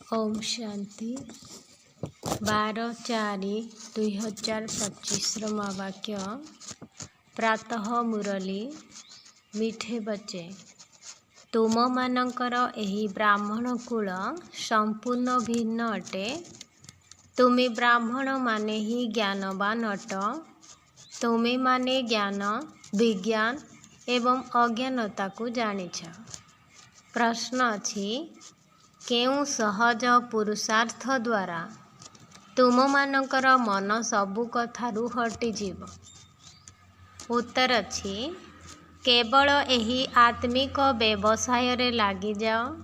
ओम शांति 12/4/2025 वाक्य प्रातः मुरली मिठे बचे तुम मानकर एही ब्राह्मण कुल संपूर्ण भिन्न अटे। तुम्हें ब्राह्मण माने ही ज्ञानवान अट। तुम्हें माने ज्ञान विज्ञान एवं अज्ञानता को जानिछ। प्रश्न अछि केउ सहज पुरुषार्थ द्वारा तुम मानकर मन सबु कथारु हटि जीव। उत्तर अछि केवल एही आत्मिक व्यवसाय रे लागी जाओ।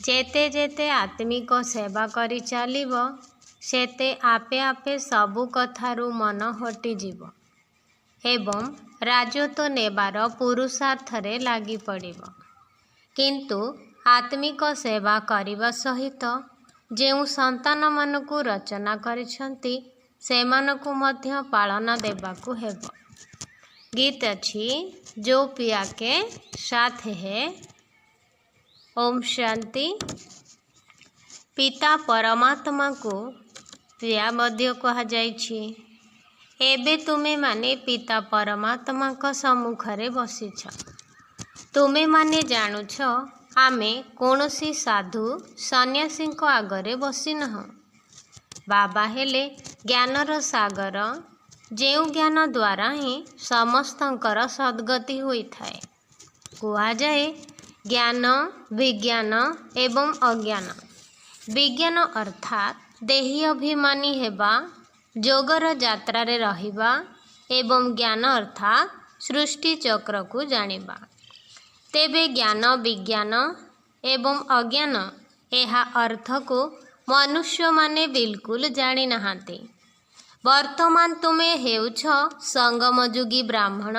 जेते जेते आत्मिक सेवा करी चलिब सेते आपे आपे सबु कथारु मन हटि जीव एवं राजत्व नेबार पुरुषार्थ रे लागी पड़िब। किंतु आत्मिक सेवा करिबा सहित जेउ संतान मानकु रचना करिछंती सेमानकु मध्य पालना देबाकु हेबो। गीत अछि जो पिया के साथ है। ओम शांति। पिता परमात्मा को पिया मध्य कहा जाइछि। एबे तुमे माने पिता परमात्मा का सम्मुख रे बसिछ। तुमे माने जानुछ आमे कोनोसी साधु सन्यासी को आगरे बसी नहु। बाबा हेले ज्ञानर सागर जेउ ज्ञान द्वारा ही समस्तंकर सद्गति होई थाए। कुआ जाए ज्ञान विज्ञान एवं अज्ञान। विज्ञान अर्थात देही अभिमानी हेबा जोगर यात्रा रे रहिबा एवं ज्ञान अर्थात सृष्टि चक्र को जानिबा। तेबे ज्ञान विज्ञान एवं अज्ञान एहा अर्थ को मनुष्य माने बिल्कुल जानी नहांती। वर्तमान तुमे हेउछ संगमजुगी ब्राह्मण।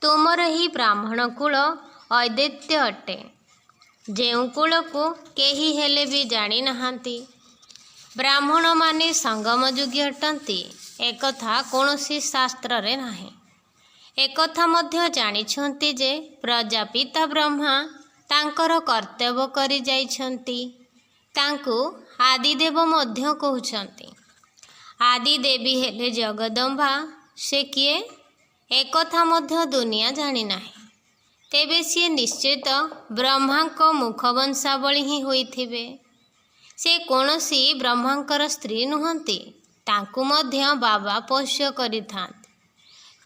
तुमर ही ब्राह्मण कुल अद्वैत अटे। जेउ कुल को केही हेले भी जानी नहांती। ब्राह्मण माने संगमजुगी अटंती एकथा कोनोसी शास्त्र रे नाही। एकथा मध्य जानिछंती जे प्रजापिता ब्रह्मा तांकर कर्तव्य करी जाइछंती। तांको आदिदेव मध्य कहउछंती। आदि देवी हेले जगदम्बा से किए एकथा मध्य दुनिया जानी नाही। तेबे सी निश्चित ब्रह्मा को मुखवंशावली ही होइथिबे। से कोनोसी ब्रह्मांकर स्त्री नुहंती। तांकु मध्य बाबा पोष्य करिथांती।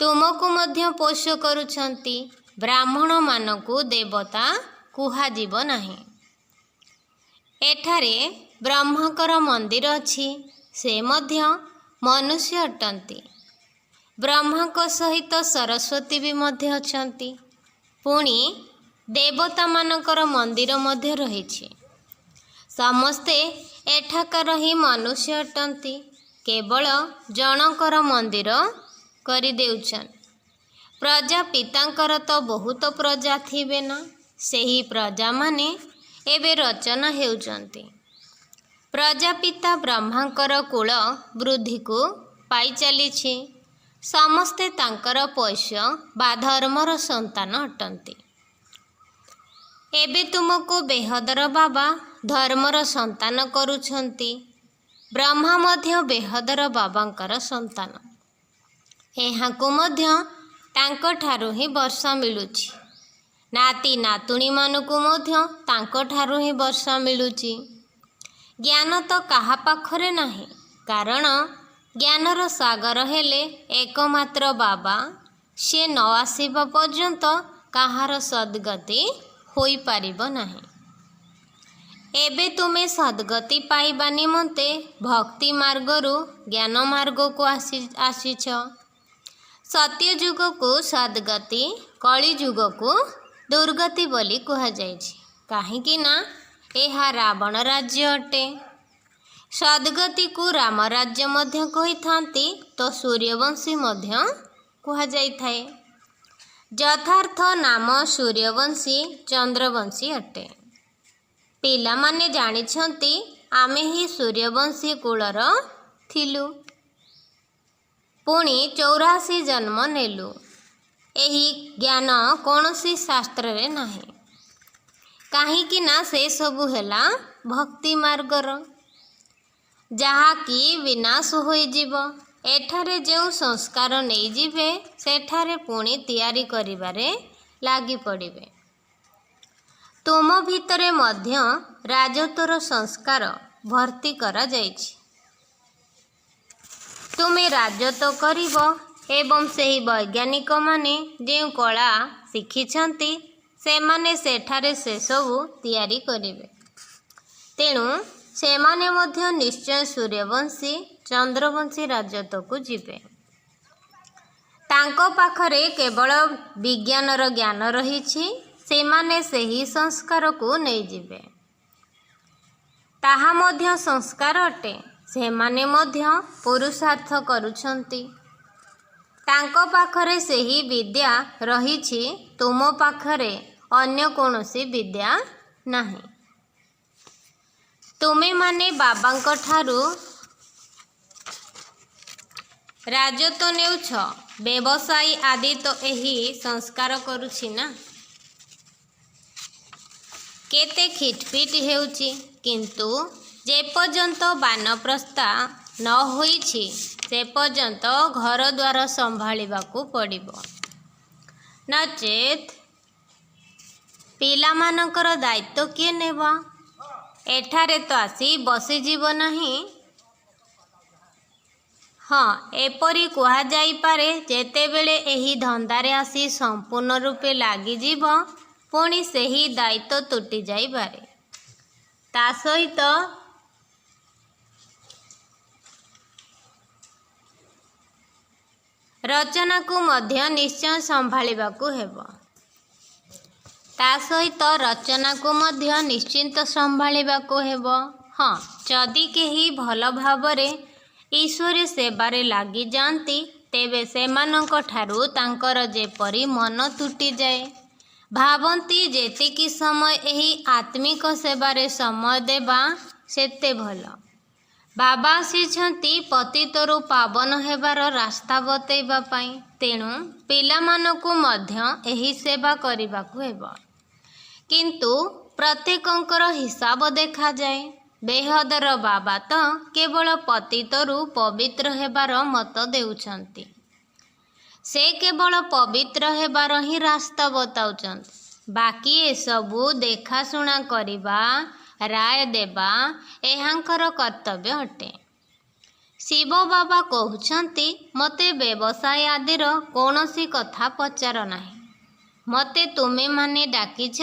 तुमको मध्य पोष्य करुछंती। ब्राह्मण मानकु देवता कुहाजिब नाही। एठारे ब्रह्मकर मंदिर अछि। से मध्य मनुष्य अटंती। ब्रह्मा को सहित सरस्वती भी मध्य अछंती। पुणी देवता मानकर मंदिर मध्य रहिछि। समस्ते एठाकार ही मनुष्य अटंती। केवल जनकर मंदिर करि देउछन। प्रजापितांकर तो बहुत प्रजा थिबे ना। सेही प्रजा माने एबे रचना हेउचंती। प्रजापिता ब्रह्मांकर कुल वृद्धि को पाई चलीछि। समस्ते तांकर पोष्य बा धर्मर संतान अटंती। एबे तुमको बेहदर बाबा धर्मर संतान करुछंती। ब्रह्मा मध्य बेहदर बाबांकर संतान। एहाको मध्य तांको ठारू ही वर्षा मिलुछि। नाती नातुणी मानकु मध्य तांको ठारू ही वर्षा मिलुछि। ज्ञान तो काहा पाखरे नाही। कारण ज्ञानर सागर हेले एकमात्र बाबा। से न आसीबा पर्यंत काहार सद्गति होई पारिब नाही। एबे तुमे सद्गति पाइबा निमंते भक्ति मार्गरु ज्ञान मार्ग को आसीछ। सत्य युग को सद्गति कली युग को दुर्गति बोली कहा जाइछि। काहेकि ना एहा रावण राज्य अटे। सद्गति को राम राज्य मध्य कहि थांती तो सूर्यवंशी मध्य कहा जाई थाए। यथार्थ नाम सूर्यवंशी चंद्रवंशी अटे। पिला माने जानिछंती आमे ही सूर्यवंशी कुलर थिलु। पुणी 84 जन्म नेलु। एही ज्ञान कौनसी शास्त्र रे नाही। काहीकि ना से सबु हेला भक्ति मार्गर जहाँकि विनाश होइजिव। एठारे जो संस्कार नहीं जिवे सेठारे पुणी तैयारी करिबारे लागी पड़िबे। तुम भितरे मध्य राजत्वर संस्कार भर्ती करा जाइछि। तुमे राजत्व करिब एवं सेही वैज्ञानिक माने जे कला शिखिछंती सेमाने सेठारे से सबु तैयारी करिवे। तेणु सेमाने मध्य निश्चय सूर्यवंशी चंद्रवंशी राजत्व को जीवे। तांको पाखरे केवल विज्ञानर ज्ञान रहिछि, सेमाने सेही संस्कार को नहीं जीवे। ताहा मध्य संस्कार अटे। सेमाने मध्य पुरुषार्थ करुछंती। तांको पाखरे सेही विद्या रहिछि, तुम पाखरे अन्य कोनोसी विद्या नाही। तुमे माने बाबांक ठारू राजत्व नेउछ, व्यवसायी आदि तो एही संस्कार करुछि ना। केते खिटपिट हेउछि, किंतु जे पर्यंत बानप्रस्था न होइछि से पर्यंत घर द्वार संभाळिबाकू पड़िबो। नचेत पिलामानकर दायित्व किए नेबा? एठारे तो आसी बसीजीव नाही। हाँ, एपरी कुहा जाई पारे जेतेबेले एही धंदारे आसी संपूर्ण रूपे लागिजीव पुणी सेही दायित्व तुटी जाई पारे। ता सहित रचना को मध्य निश्चय संभाळिबाकू हेबो। ता सहित रचना को मध्य निश्चिंत संभाळिबाकू हेबो। हाँ, जदि केही भल भावरे ईश्वरी सेवारे लागी जाती तेबे सेमानंक ठारू तांकर जेपरी मन तुटी जाए। भावंती जेतिकी समय एही आत्मिक सेवारे समय देबा सेते भल। बाबा आसीछंती पतितरु पावन हेबार रास्ता बतैबा पाई। तेणु पिलामानकु मध्य एही सेवा करिबाकू हेबो। किंतु प्रत्येकंकर हिसाब देखा जाए। बेहदर बाबा तो केवल पतितरु पवित्र हेबार मत देउछंती। से केवल पवित्र हेबार ही रास्ता बताउछंती। बाकी ए सबु देखाशुणा करिबा, राय देबा एहांकर कर्तव्य अटे। शिव बाबा कहउछंती, मते व्यवसाय आदिर कौनसी कथा पचार नाही। मते तुमे माने डाकिछ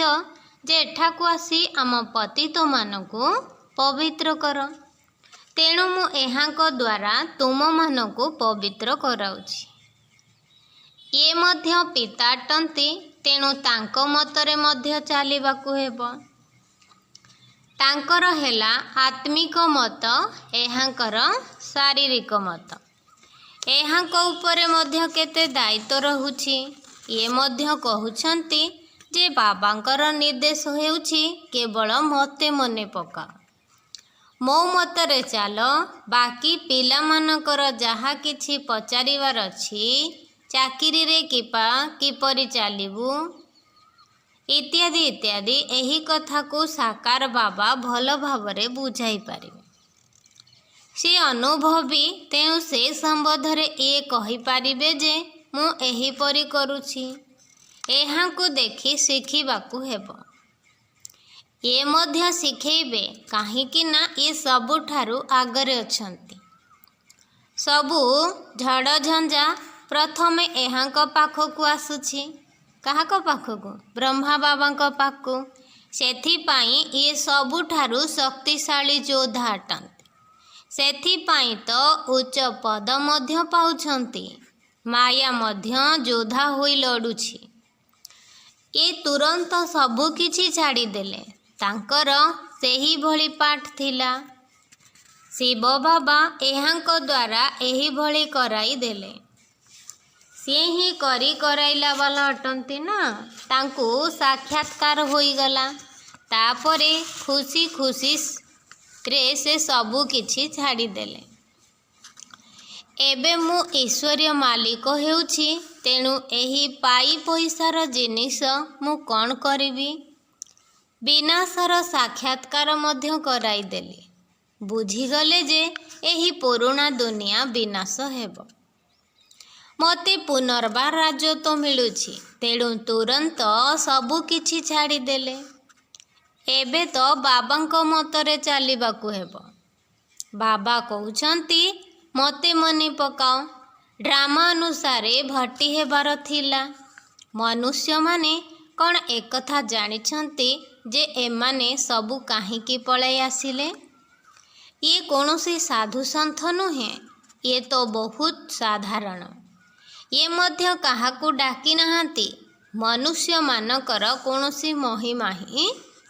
जे एठाकू आसी आम पतित मानकू पवित्र कर। तेणु मु एहांक द्वारा तुम मानकू पवित्र कराउछि। ये मध्य पिता अटंती, तेणु तांको मतरे मध्य चालिबाकू हेबो। तांकर हेला आत्मिक मत, एहांकर शारीरिक मत। एहांक उपरे मध्य केते दायित्व रहुछि। ये मध्य कहउछंती जे बाबांकर निर्देश हेउछि केवल मते मने पका, मो मतरे चाल, बाकी पिला मानकर जहा किछि पचारिवार अछि, चाकिरी रे किपरि चालिबु इत्यादि इत्यादि एही कथा को साकार बाबा भल भावरे बुझाई पारिबे। से अनुभवी, तेणु से संबंधरे ए कहि पारिबे जे मु एही परि करूछि। एहांकु देखि शिखिबाकू हेबो। ये मध्य शिखेइबे, काहींकि ना ये सबुठारु आगरे अछंती। सबु झड़ झंझा प्रथमे एहांक पाखकु आसुछि। काहाक पाखकु? ब्रह्मा बाबांक पाखकु। सेथिपाई ये सबुठारु शक्तिशाली योद्धा अटंती। सेथिपाई तो उच्च पद मध्य पाउछंती। माया मध्य योद्धा होई लड़ुछि। ये तुरंत सबु किछि छाड़ी देले। तांकर सेही भली पाठ थिला। शिव बाबा एहांक द्वारा एही भली कराई देले। सी ही करी कराइला वाला अटंती ना। तांकु साक्षात्कार होई गला। तापरे खुशी खुशी रे से सबु किछि छाड़ी देले। एबे मु ईश्वरीय मालिक हेउछि, तेणु एही पाई पैसार जिनिस मु कौन करिबी? ବିନାଶର ସାକ୍ଷାତକାର ମଧ୍ୟ କରାଇଦେଲେ। ବୁଝିଗଲେ ଯେ ଏହି ପୁରୁଣା ଦୁନିଆ ବିନାଶ ହେବ। ମୋତେ ପୁନର୍ବାର ରାଜତ୍ୱ ମିଳୁଛି, ତେଣୁ ତୁରନ୍ତ ସବୁ କିଛି ଛାଡ଼ିଦେଲେ। ଏବେ ତ ବାବାଙ୍କ ମତରେ ଚାଲିବାକୁ ହେବ। ବାବା କହୁଛନ୍ତି, ମୋତେ ମନେ ପକାଅ, ଡ୍ରାମା ଅନୁସାରେ ଭର୍ତ୍ତି ହେବାର ଥିଲା। ମନୁଷ୍ୟମାନେ କ'ଣ ଏକଥା ଜାଣିଛନ୍ତି ଯେ ଏମାନେ ସବୁ କାହିଁକି ପଳାଇ ଆସିଲେ? ଇଏ କୌଣସି ସାଧୁସନ୍ଥ ନୁହେଁ, ଇଏ ତ ବହୁତ ସାଧାରଣ। ଇଏ ମଧ୍ୟ କାହାକୁ ଡାକି ନାହାନ୍ତି। ମନୁଷ୍ୟମାନଙ୍କର କୌଣସି ମହିମା ହିଁ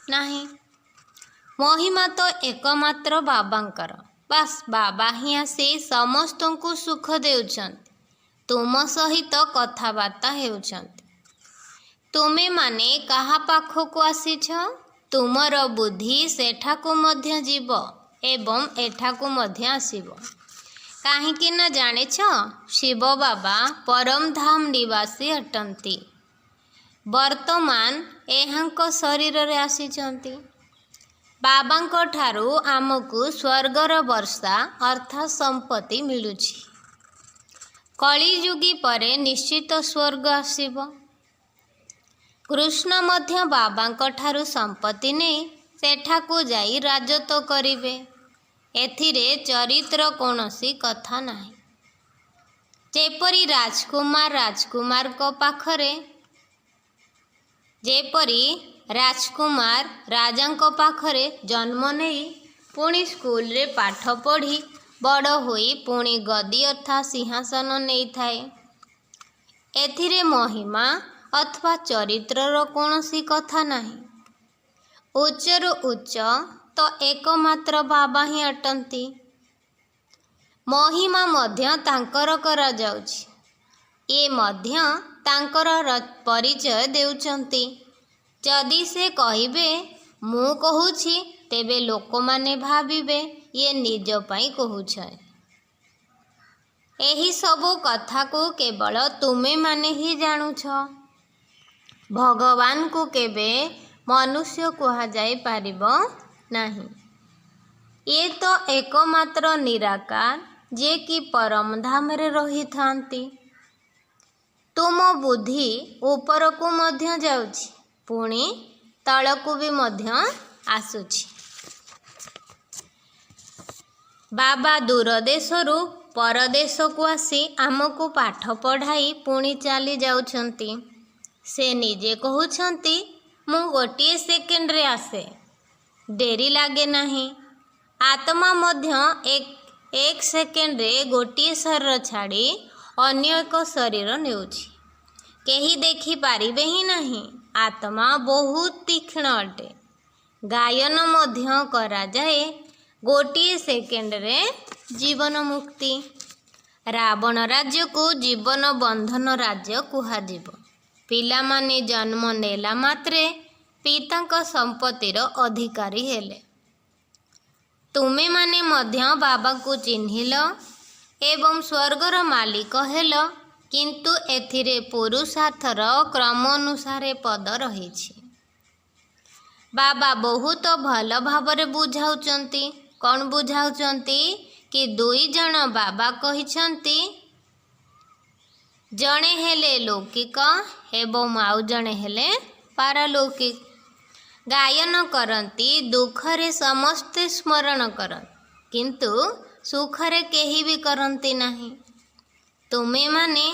ନାହିଁ। ମହିମା ତ ଏକମାତ୍ର ବାବାଙ୍କର। ବାସ୍ ବାବା ହିଁ ଆସି ସମସ୍ତଙ୍କୁ ସୁଖ ଦେଉଛନ୍ତି, ତୁମ ସହିତ କଥାବାର୍ତ୍ତା ହେଉଛନ୍ତି। ତୁମେମାନେ କାହା ପାଖକୁ ଆସିଛ? ତୁମର ବୁଦ୍ଧି ସେଠାକୁ ମଧ୍ୟ ଯିବ ଏବଂ ଏଠାକୁ ମଧ୍ୟ ଆସିବ। କାହିଁକି ନା ଜାଣିଛ, ଶିବ ବାବା ପରମଧାମ ନିବାସୀ ଅଟନ୍ତି। ବର୍ତ୍ତମାନ ଏହାଙ୍କ ଶରୀରରେ ଆସିଛନ୍ତି। ବାବାଙ୍କ ଠାରୁ ଆମକୁ ସ୍ୱର୍ଗର ବର୍ଷା ଅର୍ଥାତ୍ ସମ୍ପତ୍ତି ମିଳୁଛି। କଳିଯୁଗୀ ପରେ ନିଶ୍ଚିତ ସ୍ୱର୍ଗ ଆସିବ। କୃଷ୍ଣ ମଧ୍ୟ ବାବାଙ୍କ ଠାରୁ ସମ୍ପତ୍ତି ନେଇ ସେଠାକୁ ଯାଇ ରାଜତ୍ୱ କରିବେ। ଏଥିରେ ଚରିତ୍ର କୌଣସି କଥା ନାହିଁ। ଯେପରି ରାଜକୁମାର ରାଜାଙ୍କ ପାଖରେ ଜନ୍ମ ନେଇ ପୁଣି ସ୍କୁଲରେ ପାଠ ପଢ଼ି ବଡ଼ ହୋଇ ପୁଣି ଗଦି ଅର୍ଥାତ୍ ସିଂହାସନ ନେଇଥାଏ। ଏଥିରେ ମହିମା ଅଥବା ଚରିତ୍ରର କୌଣସି କଥା ନାହିଁ। ଉଚ୍ଚରୁ ଉଚ୍ଚ ତ ଏକମାତ୍ର ବାବା ହିଁ ଅଟନ୍ତି। ମହିମା ମଧ୍ୟ ତାଙ୍କର କରାଯାଉଛି। ଏ ମଧ୍ୟ ତାଙ୍କର ପରିଚୟ ଦେଉଛନ୍ତି। ଯଦି ସେ କହିବେ ମୁଁ କହୁଛି, ତେବେ ଲୋକମାନେ ଭାବିବେ ଇଏ ନିଜ ପାଇଁ କହୁଛି। ଏହି ସବୁ କଥାକୁ କେବଳ ତୁମେମାନେ ହିଁ ଜାଣୁଛ। ଭଗବାନଙ୍କୁ କେବେ ମନୁଷ୍ୟ କୁହାଯାଇପାରିବ ନାହିଁ। ଇଏ ତ ଏକମାତ୍ର ନିରାକାର, ଯିଏ କି ପରମଧାମରେ ରହିଥାନ୍ତି। ତୁମ ବୁଦ୍ଧି ଉପରକୁ ମଧ୍ୟ ଯାଉଛି, ପୁଣି ତଳକୁ ବି ମଧ୍ୟ ଆସୁଛି। ବାବା ଦୂର ଦେଶରୁ ପରଦେଶକୁ ଆସି ଆମକୁ ପାଠ ପଢ଼ାଇ ପୁଣି ଚାଲି ଯାଉଛନ୍ତି। ସେ ନିଜେ କହୁଛନ୍ତି, ମୁଁ ଗୋଟିଏ ସେକେଣ୍ଡରେ ଆସେ, ଡେରି ଲାଗେ ନାହିଁ। ଆତ୍ମା ମଧ୍ୟ ଏକ ସେକେଣ୍ଡରେ ଗୋଟିଏ ଶରୀର ଛାଡ଼ି ଅନ୍ୟ ଏକ ଶରୀର ନେଉଛି। କେହି ଦେଖିପାରିବେ ହିଁ ନାହିଁ। ଆତ୍ମା ବହୁତ ତୀକ୍ଷ୍ଣ ଅଟେ। ଗାୟନ ମଧ୍ୟ କରାଯାଏ। ଗୋଟିଏ ସେକେଣ୍ଡରେ ଜୀବନ ମୁକ୍ତି। ରାବଣ ରାଜ୍ୟକୁ ଜୀବନ ବନ୍ଧନ ରାଜ୍ୟ କୁହାଯିବ। ପିଲାମାନେ ଜନ୍ମ ନେଲା ମାତ୍ରେ ପିତାଙ୍କ ସମ୍ପତ୍ତିର ଅଧିକାରୀ ହେଲେ। ତୁମେମାନେ ମଧ୍ୟ ବାବାଙ୍କୁ ଚିହ୍ନିଲ ଏବଂ ସ୍ୱର୍ଗର ମାଲିକ ହେଲ, କିନ୍ତୁ ଏଥିରେ ପୁରୁଷାର୍ଥର କ୍ରମ ଅନୁସାରେ ପଦ ରହିଛି। ବାବା ବହୁତ ଭଲ ଭାବରେ ବୁଝାଉଛନ୍ତି। କ'ଣ ବୁଝାଉଛନ୍ତି କି ଦୁଇ ଜଣ ବାବା କହିଛନ୍ତି, ଜଣେ ହେଲେ ଲୌକିକ ଏବଂ ଆଉ ଜଣେ ହେଲେ ପାରଲୌକିକ। ଗାୟନ କରନ୍ତି, ଦୁଃଖରେ ସମସ୍ତେ ସ୍ମରଣ କରନ୍ତି, କିନ୍ତୁ ସୁଖରେ କେହି ବି କରନ୍ତି ନାହିଁ। ତୁମେମାନେ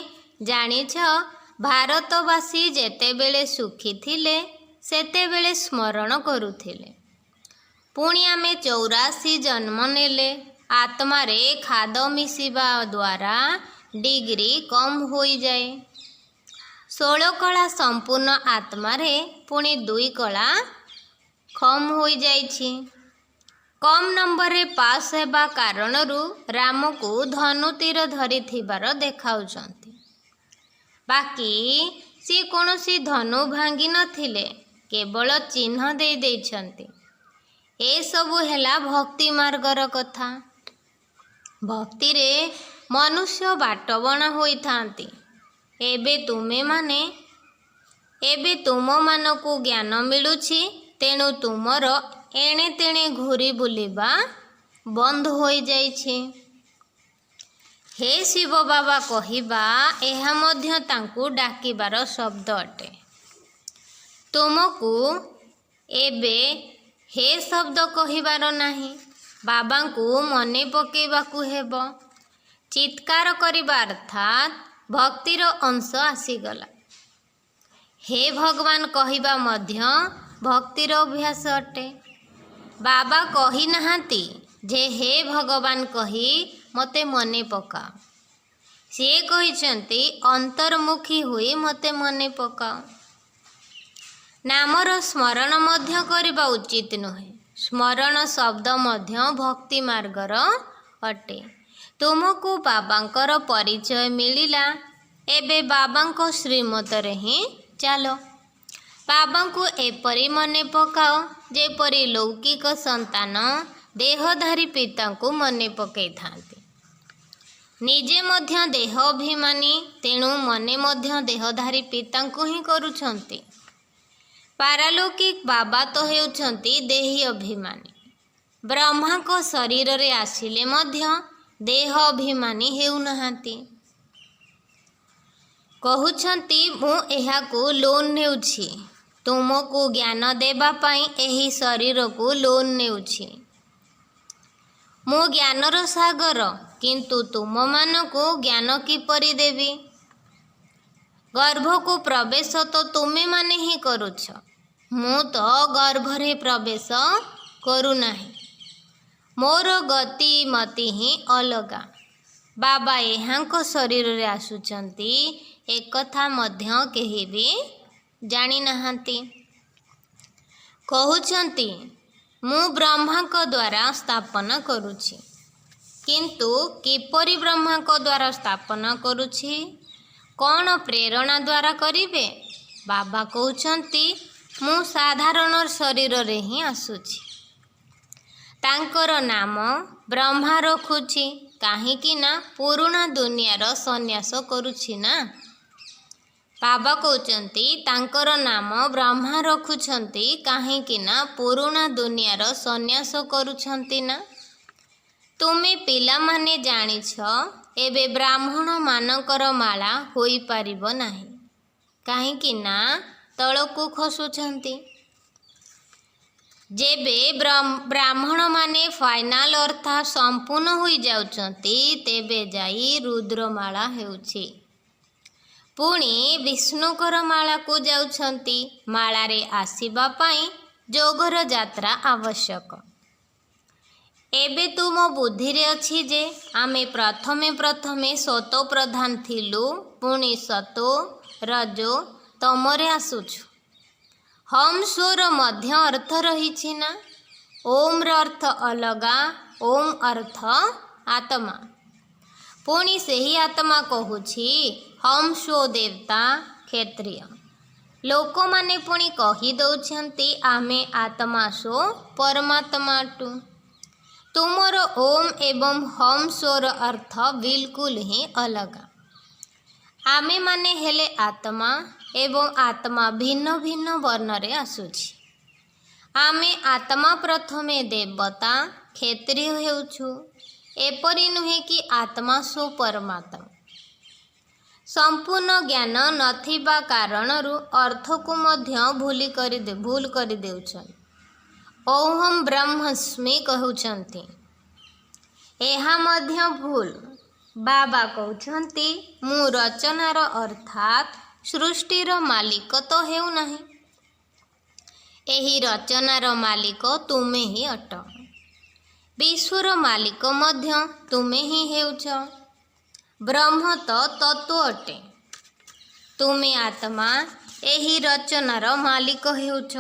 ଜାଣିଛ, ଭାରତବାସୀ ଯେତେବେଳେ ସୁଖୀ ଥିଲେ ସେତେବେଳେ ସ୍ମରଣ କରୁଥିଲେ। ପୁଣି ଆମେ 84 ଜନ୍ମ ନେଲେ। ଆତ୍ମାରେ ଖାଦ ମିଶିବା ଦ୍ୱାରା ଡିଗ୍ରୀ କମ୍ ହୋଇଯାଏ। 16 କଳା ସମ୍ପୂର୍ଣ୍ଣ ଆତ୍ମାରେ ପୁଣି 2 କଳା କମ୍ ହୋଇଯାଇଛି। କମ୍ ନମ୍ବରରେ ପାସ୍ ହେବା କାରଣରୁ ରାମକୁ ଧନୁତୀର ଧରିଥିବାର ଦେଖାଉଛନ୍ତି। ବାକି ସେ କୌଣସି ଧନୁ ଭାଙ୍ଗି ନଥିଲେ, କେବଳ ଚିହ୍ନ ଦେଇଛନ୍ତି। ଏସବୁ ହେଲା ଭକ୍ତି ମାର୍ଗର କଥା। ଭକ୍ତିରେ ମନୁଷ୍ୟ ବାଟବଣା ହୋଇଥାନ୍ତି। ଏବେ ତୁମମାନଙ୍କୁ ଜ୍ଞାନ ମିଳୁଛି ତେଣୁ ତୁମର ଏଣେ ତେଣେ ଘୁରି ବୁଲିବା ବନ୍ଦ ହୋଇଯାଇଛି। ହେ ଶିବ ବାବା କହିବା ଏହା ମଧ୍ୟ ତାଙ୍କୁ ଡାକିବାର ଶବ୍ଦ ଅଟେ। ତୁମକୁ ଏବେ ହେ ଶବ୍ଦ କହିବାର ନାହିଁ, ବାବାଙ୍କୁ ମନେ ପକାଇବାକୁ ହେବ। ଚିତ୍କାର କରିବା ଅର୍ଥାତ୍ ଭକ୍ତିର ଅଂଶ ଆସିଗଲା। ହେ ଭଗବାନ କହିବା ମଧ୍ୟ ଭକ୍ତିର ଅଭ୍ୟାସ ଅଟେ। ବାବା କହିନାହାନ୍ତି ଯେ ହେ ଭଗବାନ କହି ମୋତେ ମନେ ପକାଅ। ସିଏ କହିଛନ୍ତି ଅନ୍ତର୍ମୁଖୀ ହୋଇ ମୋତେ ମନେ ପକାଅ। ନାମର ସ୍ମରଣ ମଧ୍ୟ କରିବା ଉଚିତ ନୁହେଁ। ସ୍ମରଣ ଶବ୍ଦ ମଧ୍ୟ ଭକ୍ତି ମାର୍ଗର ଅଟେ। ତୁମକୁ ବାବାଙ୍କର ପରିଚୟ ମିଳିଲା, ଏବେ ବାବାଙ୍କ ଶ୍ରୀମତରେ ହିଁ ଚାଲ। ବାବାଙ୍କୁ ଏପରି ମନେ ପକାଅ ଯେପରି ଲୌକିକ ସନ୍ତାନ ଦେହଧାରୀ ପିତାଙ୍କୁ ମନେ ପକାଇଥାନ୍ତି। ନିଜେ ମଧ୍ୟ ଦେହ ଅଭିମାନୀ, ତେଣୁ ମନେ ମଧ୍ୟ ଦେହଧାରୀ ପିତାଙ୍କୁ ହିଁ କରୁଛନ୍ତି। ପାରାଲୌକିକ ବାବା ତ ହେଉଛନ୍ତି ଦେହୀ ଅଭିମାନୀ। ବ୍ରହ୍ମାଙ୍କ ଶରୀରରେ ଆସିଲେ ମଧ୍ୟ ଦେହ ଅଭିମାନୀ ହେଉନାହାନ୍ତି। କହୁଛନ୍ତି ମୁଁ ଏହାକୁ ଲୋନ୍ ନେଉଛି, ତୁମକୁ ଜ୍ଞାନ ଦେବା ପାଇଁ ଏହି ଶରୀରକୁ ଲୋନ୍ ନେଉଛି। ମୁଁ ଜ୍ଞାନର ସାଗର, କିନ୍ତୁ ତୁମମାନଙ୍କୁ ଜ୍ଞାନ କିପରି ଦେବି? ଗର୍ଭକୁ ପ୍ରବେଶ ତ ତୁମେମାନେ ହିଁ କରୁଛ, ମୁଁ ତ ଗର୍ଭରେ ପ୍ରବେଶ କରୁନାହିଁ। ମୋର ଗତିମତି ହିଁ ଅଲଗା। ବାବା ଏହାଙ୍କ ଶରୀରରେ ଆସୁଛନ୍ତି, ଏକଥା ମଧ୍ୟ କେହି ବି ଜାଣିନାହାନ୍ତି। କହୁଛନ୍ତି ମୁଁ ବ୍ରହ୍ମାଙ୍କ ଦ୍ୱାରା ସ୍ଥାପନ କରୁଛି, କିନ୍ତୁ କିପରି ବ୍ରହ୍ମାଙ୍କ ଦ୍ୱାରା ସ୍ଥାପନ କରୁଛି? କ'ଣ ପ୍ରେରଣା ଦ୍ୱାରା କରିବେ? ବାବା କହୁଛନ୍ତି ମୁଁ ସାଧାରଣ ଶରୀରରେ ହିଁ ଆସୁଛି। ତାଙ୍କର ନାମ ବ୍ରହ୍ମା ରଖୁଛି, କାହିଁକି ନା ପୁରୁଣା ଦୁନିଆର ସନ୍ନ୍ୟାସ କରୁଛି ନା। ବାବା କହୁଛନ୍ତି ତାଙ୍କର ନାମ ବ୍ରହ୍ମା ରଖୁଛନ୍ତି, କାହିଁକି ନା ପୁରୁଣା ଦୁନିଆର ସନ୍ନ୍ୟାସ କରୁଛନ୍ତି ନା। ତୁମେ ପିଲାମାନେ ଜାଣିଛ ଏବେ ବ୍ରାହ୍ମଣମାନଙ୍କର ମାଳା ହୋଇପାରିବ ନାହିଁ, କାହିଁକି ନା ତଳକୁ ଖସୁଛନ୍ତି। ଯେବେ ବ୍ରାହ୍ମଣମାନେ ଫାଇନାଲ ଅର୍ଥାତ୍ ସମ୍ପୂର୍ଣ୍ଣ ହୋଇଯାଉଛନ୍ତି, ତେବେ ଯାଇ ରୁଦ୍ରମାଳା ହେଉଛି। ପୁଣି ବିଷ୍ଣୁଙ୍କର ମାଳାକୁ ଯାଉଛନ୍ତି। ମାଳାରେ ଆସିବା ପାଇଁ ଯୋଗର ଯାତ୍ରା ଆବଶ୍ୟକ। ଏବେ ତୁମ ବୁଦ୍ଧିରେ ଅଛି ଯେ ଆମେ ପ୍ରଥମେ ସତୋ ପ୍ରଧାନ ଥିଲୁ, ପୁଣି ସତୋ ରଜୋ ତମରେ ଆସୁଛୁ। ହମ୍ ସ୍ୱର ମଧ୍ୟ ଅର୍ଥ ରହିଛି ନା। ଓମ୍ର ଅର୍ଥ ଅଲଗା, ଓମ୍ ଅର୍ଥ ଆତ୍ମା। ପୁଣି ସେହି ଆତ୍ମା କହୁଛି ହମ୍ ସ୍ୱ ଦେବତା କ୍ଷତ୍ରିୟ। ଲୋକମାନେ ପୁଣି କହି ଦେଉଛନ୍ତି ଆମେ ଆତ୍ମା ସ୍ୱ ପରମାତ୍ମାଠୁ। ତୁମର ଓମ୍ ଏବଂ ହମ୍ ସ୍ୱର ଅର୍ଥ ବିଲକୁଲ ହିଁ ଅଲଗା। ଆମେମାନେ ହେଲେ ଆତ୍ମା ଏବଂ ଆତ୍ମା ଭିନ୍ନ ଭିନ୍ନ ବର୍ଣ୍ଣରେ ଆସୁଛି। ଆମେ ଆତ୍ମା ପ୍ରଥମେ ଦେବତା କ୍ଷତ୍ରିୟ ହେଉଛୁ। ଏପରି ନୁହେଁ କି ଆତ୍ମା ସ୍ୱ ପରମାତ୍ମା। ସମ୍ପୂର୍ଣ୍ଣ ଜ୍ଞାନ ନଥିବା କାରଣରୁ ଅର୍ଥକୁ ମଧ୍ୟ ଭୁଲ କରିଦେଉଛନ୍ତି। ଓହମ୍ ବ୍ରହ୍ମସ୍ମି କହୁଛନ୍ତି, ଏହା ମଧ୍ୟ ଭୁଲ। ବାବା କହୁଛନ୍ତି ମୁଁ ରଚନାର ଅର୍ଥାତ୍ ସୃଷ୍ଟିର ମାଲିକ ତ ହେଉନାହିଁ। ଏହି ରଚନାର ମାଲିକ ତୁମେ ହିଁ ଅଟ। ବିଶ୍ୱର ମାଲିକ ମଧ୍ୟ ତୁମେ ହିଁ ହେଉଛ। ବ୍ରହ୍ମ ତ ତତ୍ତ୍ୱ ଅଟେ। ତୁମେ ଆତ୍ମା ଏହି ରଚନାର ମାଲିକ ହେଉଛ।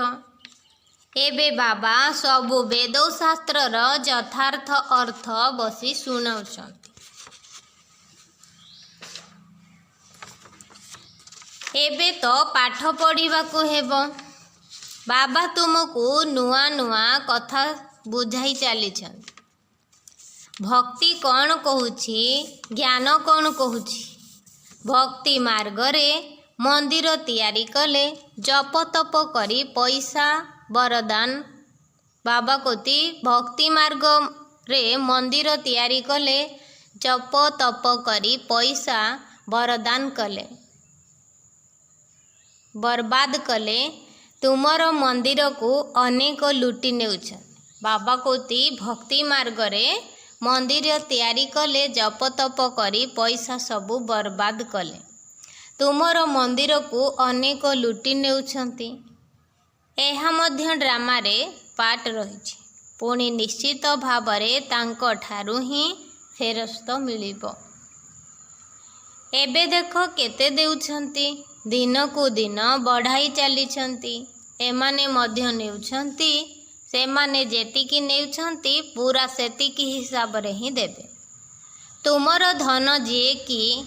ଏବେ ବାବା ସବୁ ବେଦ ଶାସ୍ତ୍ରର ଯଥାର୍ଥ ଅର୍ଥ ବସି ଶୁଣାଉଛନ୍ତି। ଏବେ ତ ପାଠ ପଢ଼ିବାକୁ ହେବ। ବାବା ତୁମକୁ ନୂଆ ନୂଆ କଥା ବୁଝାଇ ଚାଲିଛନ୍ତି। ଭକ୍ତି କ'ଣ କହୁଛି, ଜ୍ଞାନ କ'ଣ କହୁଛି। ଭକ୍ତି ମାର୍ଗରେ ମନ୍ଦିର ତିଆରି କଲେ, ଜପ ତପ କରି ପଇସା वरदान बाबा कोती भक्ति मार्ग रे मंदिर तैयारी कले, जप तप करी पैसा वरदान कले, बर्बाद कले, तुमर मंदिर को अनेक लुटी नेउछ। बाबा कोती भक्ति मार्ग रे मंदिर तैयारी कले, जप तप करी पैसा सबू बर्बाद कले, तुमर मंदिर को अनेक लुटी नेउछंती। एहा मध्य ड्रामा रे पार्ट रहिछि, पुणी निश्चित भावरे तांको ठारू ही फेरस्त मिलिबो। एबे देख केते देउछंती, दिन को दिन बढ़ाई चलीछंती। एमाने मध्य नेउछंती, सेमाने जेतिकी नेउछंती पूरा सेतिकी हिसाब रे ही देबे। तुमर धन जे कि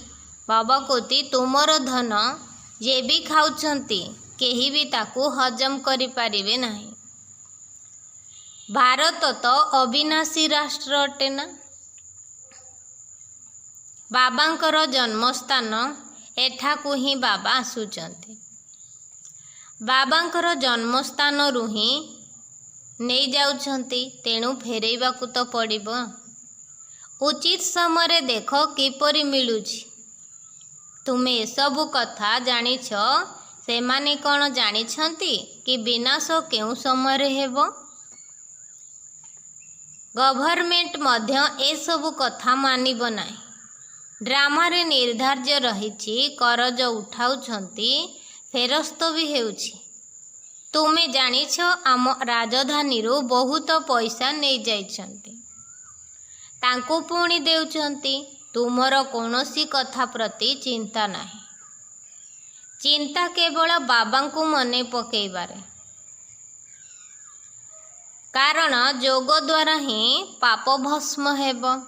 बाबा कोती तुमर धन जे भी खाउछंती केही भी ताकू हजम करि पारिबे नाही। भारत तो अविनाशी राष्ट्र अटे ना। बाबांकर जन्मस्थान एठाकू ही बाबा आसुचंती। बाबांकर जन्मस्थान रु ही नहीं जाउछंती, तेणु फेरेइबाकू तो पड़िबो। उचित समय देख किपरि मिलुछि। तुमे सबु कथा जानिछ, सेमाने कौन जानिछंती कि विनाश केउ समय हेबो। गवर्नमेंट मध्य ए सबु कथा मानिब नाही। ड्रामा रे निर्धार्य रहिछि, करज उठाउछंती, फेरस्त भी हेउछि। तुमे जानिछ आम राजधानी रो बहुत पैसा नहीं जाइछंती, तांको पुणी देउछंती। तुमर कौनसी कथा प्रति चिंता नाही, चिंता केवल बाबांकु मने पकेइबारे। कारण जोग द्वारा ही पाप भस्म हेब।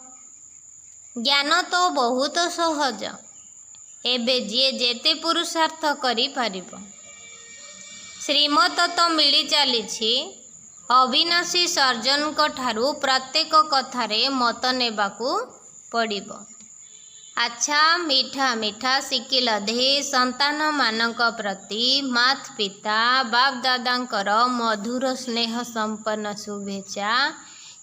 ज्ञान तो बहुत सहज, एबे जे जेते पुरुषार्थ करि पारिबो। श्रीमत तो मिली चलीछि, अविनाशी सर्जन ठारू प्रत्येक कथारे मत नेबाकू पड़िबो। अच्छा मीठा मीठा शिकिल दे संतान मानक प्रति मात पिता बाप दादांकर मधुर स्नेह संपन्न शुभेच्छा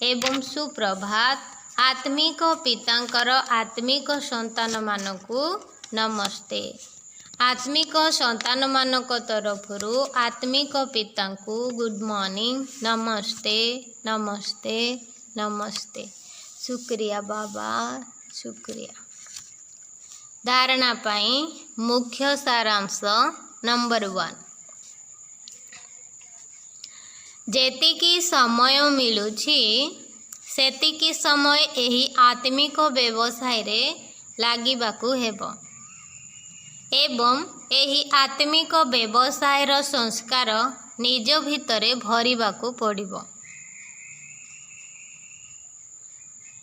एवं सुप्रभात। आत्मिक पितांकर आत्मिक संतान मानकू नमस्ते। आत्मिक संतान मानक तरफरु आत्मिक पितांकू गुड मॉर्निंग, नमस्ते नमस्ते नमस्ते। शुक्रिया बाबा, शुक्रिया। धारणा पाई मुख्य सारांश नंबर 1, जेतिकी समय मिलुछि सेतिकी समय एही आत्मिक व्यवसाय रे लागिबाकू हेबो एवं एही आत्मिक व्यवसाय रो संस्कार निज भितरे भरिबाकू पड़िबो।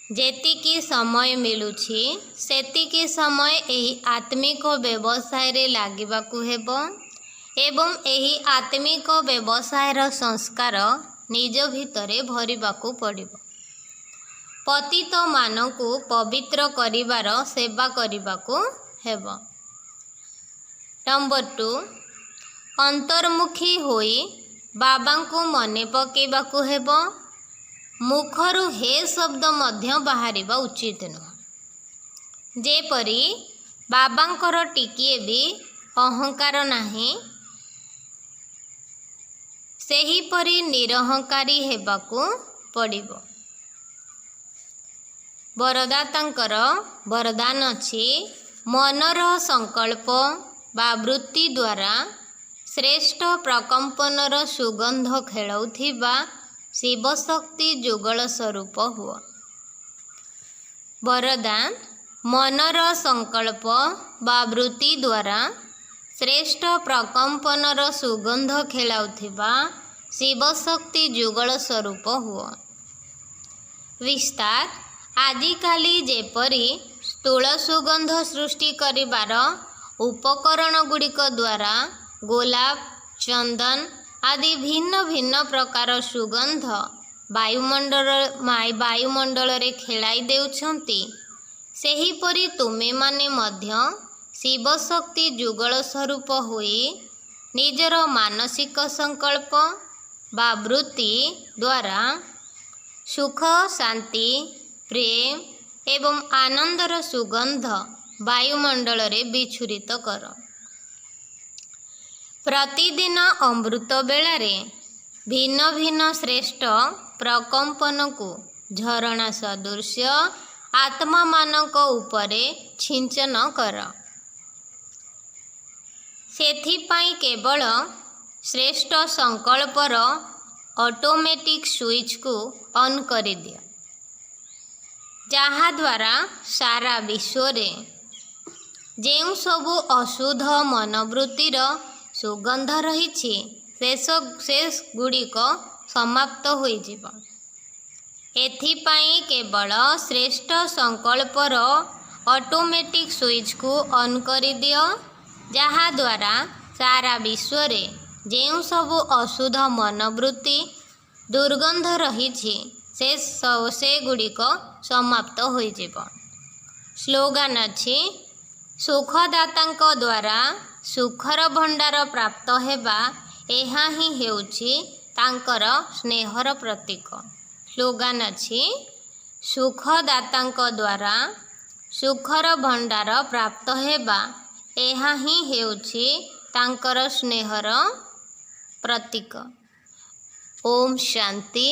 जेतिकी समय मिलुछि सेतिकी समय एही आत्मिक व्यवसाय रे लागिबाकू हेबो एवं एही आत्मिक व्यवसाय रो संस्कार निज भितरे भरिबाकू पड़िबो। पतित मानकू पवित्र करिवार सेवा करिबाकू हेबो। नंबर 2, अंतर्मुखी होई बाबांकू मने पकेबाकू हेबो। मुखरु हे शब्द मध्य बाहरिबा उचित नुह। जेपरी बाबांकर टिकिए भी अहंकार नाही, सेही परी निरहंकारी हेबाकू पड़िबो। वरदातांकर वरदान अछि, मनर संकल्प बा वृत्ति द्वारा श्रेष्ठ प्रकंपनर सुगंध खेलाउथिबा शिवशक्ति जुगल स्वरूप हुआ। वरदान, मनर संकल्प बा वृत्ति द्वारा श्रेष्ठ प्रकंपनर सुगंध खेलाउथिबा शिवशक्ति जुगल स्वरूप हुआ। विस्तार, आजिकाली जेपरी स्थूल सुगंध सृष्टि करिबार उपकरण गुड़िक द्वारा गोलाप, चंदन आदि भिन्न भिन्न प्रकार सुगंध वायुमंडल रे खेलाई देउछंती, सेहीपरि तुमे माने मध्य शिवशक्ति जुगल स्वरूप होई निजर मानसिक संकल्प ବା ବୃତ୍ତି ଦ୍ୱାରା ସୁଖ, ଶାନ୍ତି, ପ୍ରେମ ଏବଂ ଆନନ୍ଦର ସୁଗନ୍ଧ ବାୟୁମଣ୍ଡଳରେ ବିଚ୍ଛୁରିତ କର। ପ୍ରତିଦିନ ଅମୃତ ବେଳାରେ ଭିନ୍ନ ଭିନ୍ନ ଶ୍ରେଷ୍ଠ ପ୍ରକମ୍ପନକୁ ଝରଣା ସଦୃଶ୍ୟ ଆତ୍ମାମାନଙ୍କ ଉପରେ ଛିଞ୍ଚନ କର। ସେଥିପାଇଁ କେବଳ ଶ୍ରେଷ୍ଠ ସଂକଳ୍ପର ଅଟୋମେଟିକ୍ ସୁଇଚ୍କୁ ଅନ୍ କରିଦିଅ, ଯାହାଦ୍ୱାରା ସାରା ବିଶ୍ୱରେ ଯେଉଁ ସବୁ ଅଶୁଦ୍ଧ ମନୋବୃତ୍ତିର ସୁଗନ୍ଧ ରହିଛି ସେଗୁଡ଼ିକ ସମାପ୍ତ ହୋଇଯିବ। ଏଥିପାଇଁ କେବଳ ଶ୍ରେଷ୍ଠ ସଂକଳ୍ପର ଅଟୋମେଟିକ୍ ସୁଇଚ୍କୁ ଅନ୍ କରିଦିଅ, ଯାହାଦ୍ୱାରା ସାରା ବିଶ୍ୱରେ ଯେଉଁ ସବୁ ଅଶୁଦ୍ଧ ମନୋବୃତ୍ତି ଦୁର୍ଗନ୍ଧ ରହିଛି ସେଗୁଡ଼ିକ ସମାପ୍ତ ହୋଇଯିବ। ସ୍ଲୋଗାନ ଅଛି, ସୁଖଦାତାଙ୍କ ଦ୍ୱାରା ସୁଖର ଭଣ୍ଡାର ପ୍ରାପ୍ତ ହେବା, ଏହା ହିଁ ହେଉଛି ତାଙ୍କର ସ୍ନେହର ପ୍ରତୀକ। ସ୍ଲୋଗାନ ଅଛି, ସୁଖଦାତାଙ୍କ ଦ୍ୱାରା ସୁଖର ଭଣ୍ଡାର ପ୍ରାପ୍ତ ହେବା, ଏହା ହିଁ ହେଉଛି ତାଙ୍କର ସ୍ନେହର ପ୍ରତୀକ। ଓମ୍ ଶାନ୍ତି।